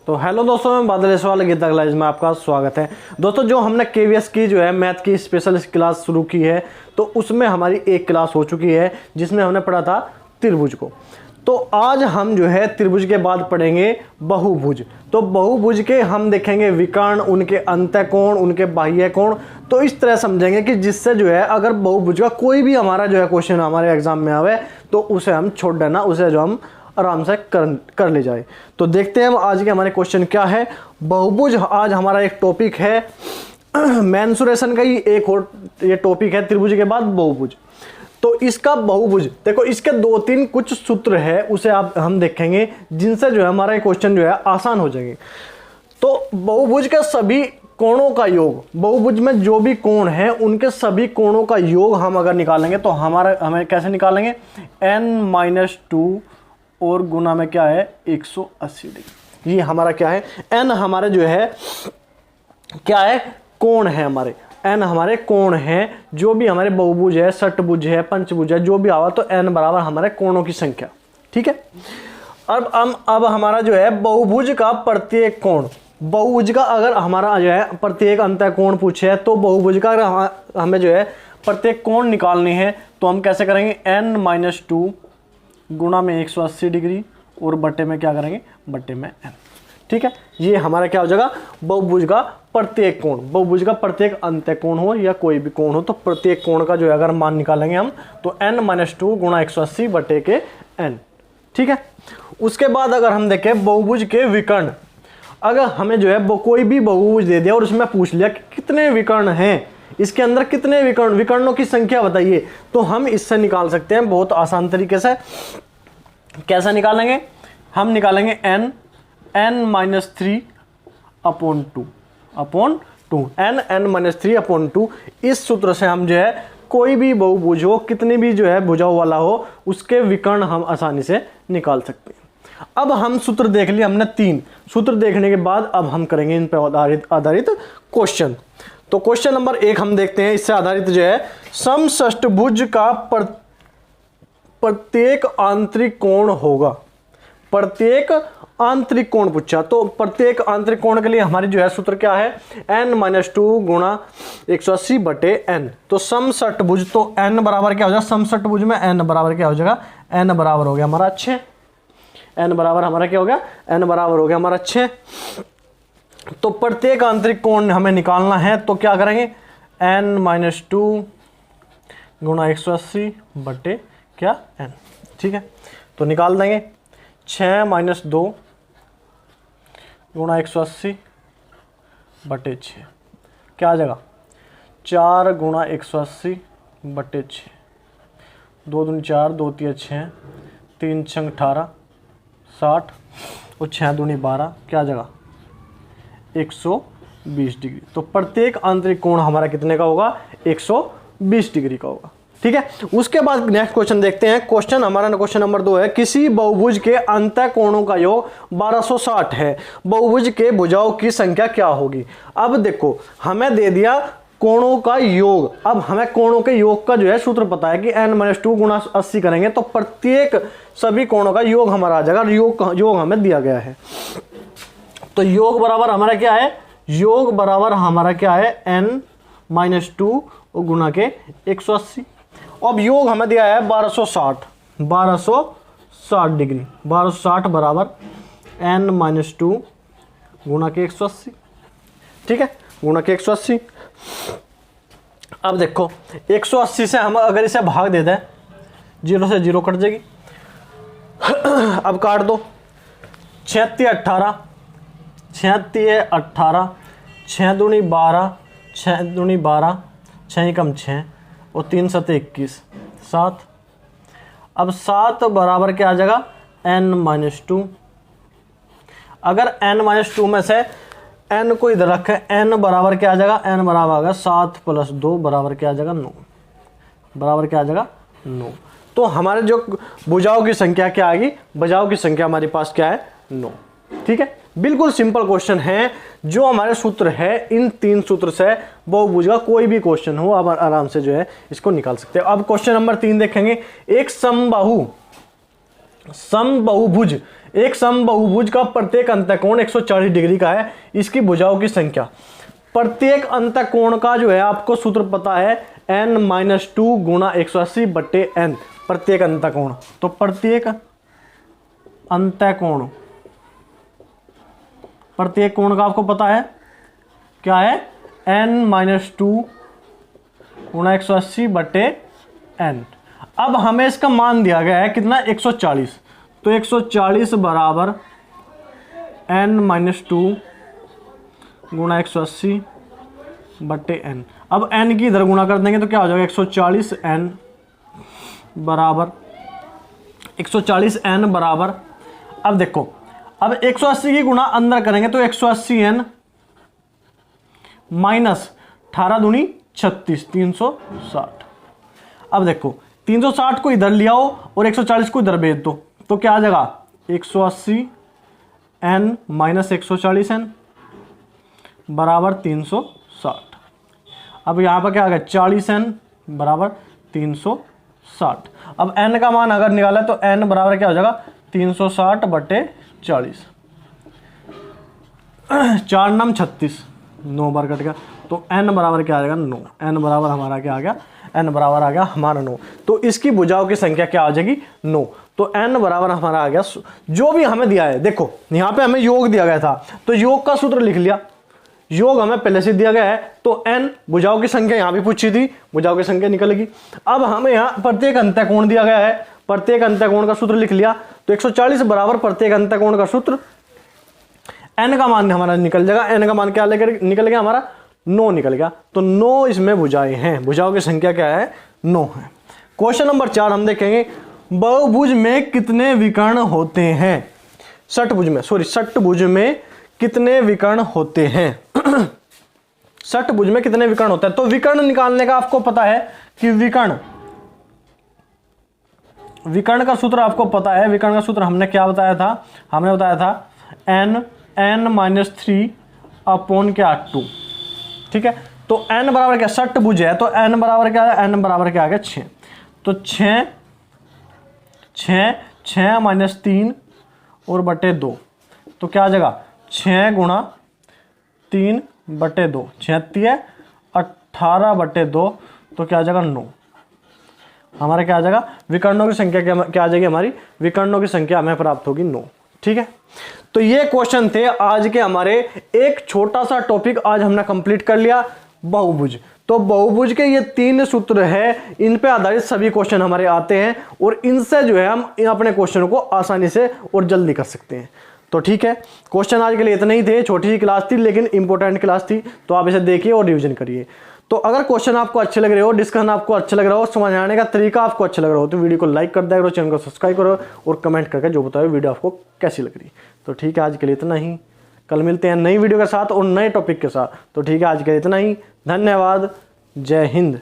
तो हेलो दोस्तों, मैं बादल इसवाल गीता क्लास में आपका स्वागत है। दोस्तों, जो हमने केवीएस की जो है मैथ की स्पेशल क्लास शुरू की है, तो उसमें हमारी एक क्लास हो चुकी है जिसमें हमने पढ़ा था त्रिभुज को। तो आज हम जो है त्रिभुज के बाद पढ़ेंगे बहुभुज। तो बहुभुज के हम देखेंगे विकर्ण, उनके अंतःकोण, उनके बाह्य कोण। तो इस तरह समझेंगे कि जिससे जो है अगर बहुभुज का कोई भी हमारा जो है क्वेश्चन हमारे एग्जाम में आवे तो उसे हम छोड़ देना, उसे जो हम आराम से कर ले जाए। तो देखते हैं हम आज के हमारे क्वेश्चन क्या है। बहुभुज आज हमारा एक टॉपिक है मेंसुरेशन का ही एक और ये टॉपिक है त्रिभुज के बाद बहुभुज। तो इसका बहुभुज देखो, इसके दो तीन कुछ सूत्र है उसे आप हम देखेंगे जिनसे जो है हमारा क्वेश्चन जो है आसान हो जाएंगे। तो बहुभुज के सभी कोणों का योग, बहुभुज में जो भी कोण है उनके सभी कोणों का योग हम अगर निकालेंगे तो हमें कैसे निकालेंगे, n-2 और गुना में क्या है 180 डिग्री। ये हमारा क्या है, n हमारे जो है क्या है, कोण है हमारे, n हमारे कोण हैं। जो भी हमारे बहुभुज है, षटभुज है, पंचभुज है, जो भी आवा तो n बराबर हमारे कोणों की संख्या। ठीक है। अब हमारा जो है बहुभुज का प्रत्येक कोण, बहुभुज का अगर हमारा जो है प्रत्येक अंतःकोण पूछे तो बहुभुज का अगर हमें जो है प्रत्येक कोण निकालने हैं तो हम कैसे करेंगे, n-2 गुणा में 180 डिग्री और बट्टे में क्या करेंगे, बट्टे में n। ठीक है, ये हमारा क्या हो जाएगा, बहुभुज का प्रत्येक कोण। बहुभुज का प्रत्येक अंतःकोण हो या कोई भी कोण हो तो प्रत्येक कोण का जो है अगर मान निकालेंगे हम तो n-2 गुणा 180 बट्टे के n। ठीक है। उसके बाद अगर हम देखें बहुभुज के विकर्ण, अगर हमें जो है कोई भी बहुभुज दे दिया और उसमें पूछ लिया कि कितने विकर्ण हैं, इसके अंदर कितने विकर्णों की संख्या बताइए, तो हम इससे निकाल सकते हैं बहुत आसान तरीके से। कैसा निकालेंगे, हम निकालेंगे n-3 अपॉन 2 n-3/2। इस सूत्र से हम जो है कोई भी बहुभुज हो, कितनी भी जो है भुजाओं वाला हो, उसके विकर्ण हम आसानी से निकाल सकते हैं। अब हम सूत्र देख लिए हमने, 3 सूत्र देखने के बाद अब हम करेंगे इन पर आधारित क्वेश्चन। तो क्वेश्चन नंबर 1 हम देखते हैं, इससे आधारित जो है समषष्टभुज का प्रत्येक आंतरिक कोण होगा। प्रत्येक आंतरिक कोण पूछा, तो प्रत्येक आंतरिक कोण के लिए हमारी जो है सूत्र क्या है, n-2 गुणा 180 बटे n। तो समषष्टभुज तो n बराबर क्या हो जाएगा, समषष्टभुज में n बराबर क्या हो जाएगा, n बराबर हो गया हमारा 6। n बराबर हमारा क्या हो गया, n बराबर हो गया हमारा 6। तो प्रत्येक आंतरिक कोण हमें निकालना है तो क्या करेंगे, n-2 गुणा 180 बटे क्या n। ठीक है, तो निकाल देंगे 6-2 गुणा 180 बटे 6 क्या आ जाएगा, 4 गुणा 180 बटे 6, 2 दूनी 4, 2 तिया 6, 3 छंग 18 60 और 6 दूनी 12, क्या आ जाएगा 120 डिग्री। तो प्रत्येक आंतरिक कोण हमारा कितने का होगा, 120 डिग्री का होगा। ठीक है। उसके बाद नेक्स्ट क्वेश्चन देखते हैं। क्वेश्चन हमारा क्वेश्चन नंबर 2 है, किसी बहुभुज के अंतःकोणों का योग 1260 है, बहुभुज के भुजाओं की संख्या क्या होगी। अब देखो, हमें दे दिया कोणों का योग। अब हमें कोणों के योग का जो है सूत्र पता है कि n-2 गुणा 80 करेंगे तो प्रत्येक सभी कोणों का योग हमारा आ जाएगा। योग हमें दिया गया है, तो योग बराबर हमारा क्या है, योग बराबर हमारा क्या है, n-2 गुणा के 180। अब योग हमें दिया है 1260 डिग्री, 1260 बराबर n-2 गुणा के 180। ठीक है, गुणा के 180। अब देखो 180 से हम अगर इसे भाग दे दें, 0 से 0 कट जाएगी। अब काट दो, 6-18, 6 दूनी 12, 6 दूनी 12, 6 कम 6 और 3 7 21, 7। अब 7 बराबर क्या आ जाएगा, n-2। अगर n-2 में से n को इधर रखें, n बराबर क्या आ जाएगा, n बराबर आ गया 7 + 2 बराबर क्या आ जाएगा 9, बराबर क्या आ जाएगा 9। तो हमारे जो भुजाओं की संख्या क्या आएगी, भुजाओं की संख्या हमारे पास क्या है, 9। ठीक है, बिल्कुल सिंपल क्वेश्चन है। जो हमारे सूत्र है, इन 3 सूत्र से बहुभुज का कोई भी क्वेश्चन हो आप आराम से जो है इसको निकाल सकते हैं। अब क्वेश्चन नंबर 3 देखेंगे। एक समबाहु समबाहुभुज, एक समबाहुभुज का प्रत्येक अंतःकोण 140 डिग्री का है, इसकी भुजाओं की संख्या। प्रत्येक अंतःकोण का जो है आपको सूत्र पता है n-2 गुणा 180 बट्टे n, प्रत्येक अंतःकोण। तो प्रत्येक अंतःकोण, प्रत्येक कोण का आपको पता है क्या है, n-2 गुणा 180 बट्टे n। अब हमें इसका मान दिया गया है कितना, 140। तो 140 बराबर n-2 गुणा 180 बट्टे n। अब n की इधर गुणा कर देंगे तो क्या हो जाएगा, 140 n बराबर 140 n बराबर, अब देखो अब 180 की गुणा अंदर करेंगे तो 180 n माइनस 18 दूनी 36, 360। अब देखो 360 को इधर ले आओ और 140 को इधर भेज दो तो क्या आ जाएगा, 180 n माइनस 140 n बराबर 360। अब यहाँ पर क्या आ गया, 40 n बराबर 360। अब n का मान अगर निकाला तो n बराबर क्या हो जाएगा, 360 बटे 40, 4 नम 36, 9 बार कट गया तो n बराबर क्या आ जाएगा, 9। n बराबर हमारा क्या आ गया, n बराबर आ गया हमारा 9। तो इसकी भुजाओं की संख्या क्या आ जाएगी, 9। तो n बराबर हमारा आ गया, जो भी हमें दिया है, देखो यहाँ पे हमें योग दिया गया था तो योग का सूत्र लिख लिया, योग हमें पहले से दिया गया है तो n, भुजाओं की संख्या यहाँ भी पूछी थी, भुजाओं की संख्या निकलेगी। अब हमें यहाँ प्रत्येक अंतःकोण दिया गया है, प्रत्येक अंतःकोण का सूत्र लिख लिया तो 140 बराबर प्रत्येक अंतःकोण का सूत्र, n का मान हमारा निकल जाएगा, n का मान क्या लेकर निकल गया हमारा, 9 निकल गया। तो 9 इसमें भुजाएं हैं, भुजाओं की संख्या क्या है, 9 है। क्वेश्चन नंबर 4 हम देखेंगे, बहुभुज में कितने विकर्ण होते हैं, षटभुज में, सॉरी षटभुज में कितने विकर्ण होते हैं षटभुज में कितने विकर्ण होते हैं। तो विकर्ण निकालने का आपको पता है कि विकर्ण का सूत्र आपको पता है, विकर्ण का सूत्र हमने क्या बताया था, हमने बताया था n-3 अपॉन क्या 2, ठीक है। तो n बराबर क्या, षटभुज है तो n बराबर क्या है, n बराबर क्या आ गया 6। तो 6 माइनस 3 और बटे 2 तो क्या आ जाएगा, 6 गुणा 3 बटे 2, 36 18 बटे 2 तो क्या आ जाएगा 9। हमारा क्या आ जाएगा, विकर्णों की संख्या क्या आ जाएगी हमारी, विकर्णों की संख्या हमें प्राप्त होगी 9, ठीक है। तो ये क्वेश्चन थे आज के हमारे, एक छोटा सा टॉपिक आज हमने कंप्लीट कर लिया, बहुभुज। तो बहुभुज के ये 3 सूत्र है, इन पे आधारित सभी क्वेश्चन हमारे आते हैं और इनसे जो है हम अपने क्वेश्चनों को आसानी से और जल्दी कर सकते हैं। तो ठीक है, क्वेश्चन आज के लिए इतना ही थे, छोटी सी क्लास थी लेकिन इंपॉर्टेंट क्लास थी, तो आप इसे देखिए और रिवीजन करिए। तो अगर क्वेश्चन आपको अच्छे लग रहे हो, डिस्कशन आपको अच्छा लग रहा हो, समझाने का तरीका आपको अच्छा लग रहा हो तो वीडियो को लाइक कर दिया करो, चैनल को सब्सक्राइब करो और कमेंट करके जो बताओ वीडियो आपको कैसी लग रही। तो ठीक है, आज के लिए इतना ही, कल मिलते हैं नई वीडियो के साथ और नए टॉपिक के साथ। तो ठीक है, आज के लिए इतना ही, धन्यवाद, जय हिंद।